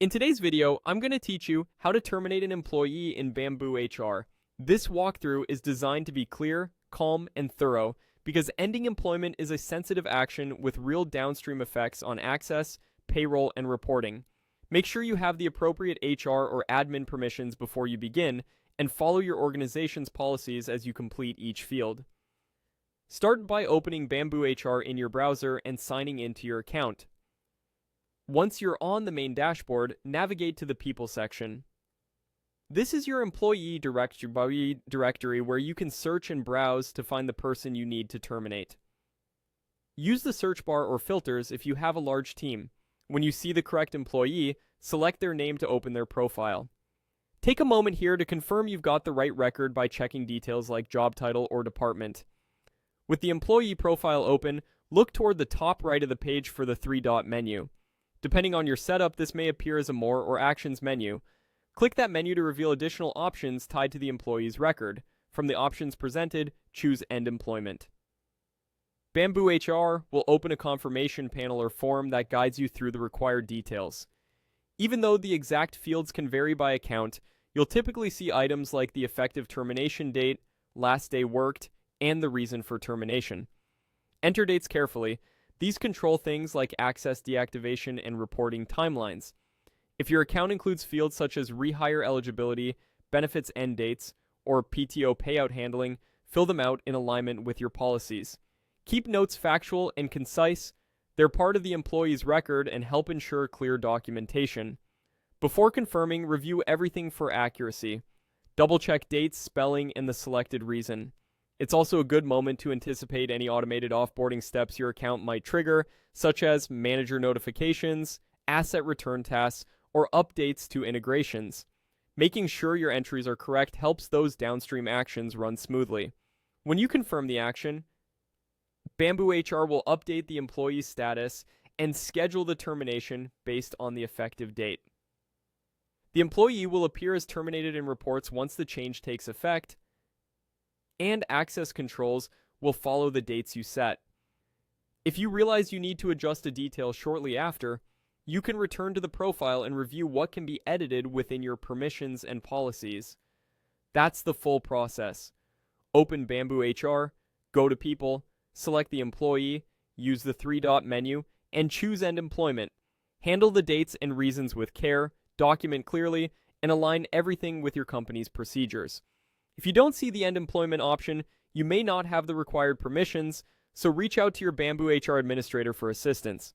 In today's video, I'm going to teach you how to terminate an employee in BambooHR. This walkthrough is designed to be clear, calm, and thorough because ending employment is a sensitive action with real downstream effects on access, payroll, and reporting. Make sure you have the appropriate HR or admin permissions before you begin, and follow your organization's policies as you complete each field. Start by opening BambooHR in your browser and signing into your account. Once you're on the main dashboard, navigate to the People section. This is your employee directory where you can search and browse to find the person you need to terminate. Use the search bar or filters if you have a large team. When you see the correct employee, select their name to open their profile. Take a moment here to confirm you've got the right record by checking details like job title or department. With the employee profile open, look toward the top right of the page for the three-dot menu. Depending on your setup, this may appear as a More or Actions menu. Click that menu to reveal additional options tied to the employee's record. From the options presented, choose End Employment. BambooHR will open a confirmation panel or form that guides you through the required details. Even though the exact fields can vary by account, you'll typically see items like the effective termination date, last day worked, and the reason for termination. Enter dates carefully. These control things like access deactivation and reporting timelines. If your account includes fields such as rehire eligibility, benefits end dates, or PTO payout handling, fill them out in alignment with your policies. Keep notes factual and concise. They're part of the employee's record and help ensure clear documentation. Before confirming, review everything for accuracy. Double-check dates, spelling, and the selected reason. It's also a good moment to anticipate any automated offboarding steps your account might trigger, such as manager notifications, asset return tasks, or updates to integrations. Making sure your entries are correct helps those downstream actions run smoothly. When you confirm the action, BambooHR will update the employee's status and schedule the termination based on the effective date. The employee will appear as terminated in reports once the change takes effect, and access controls will follow the dates you set. If you realize you need to adjust a detail shortly after, you can return to the profile and review what can be edited within your permissions and policies. That's the full process. Open BambooHR, go to People, select the employee, use the three-dot menu, and choose End Employment. Handle the dates and reasons with care, document clearly, and align everything with your company's procedures. If you don't see the End Employment option, you may not have the required permissions, so reach out to your BambooHR administrator for assistance.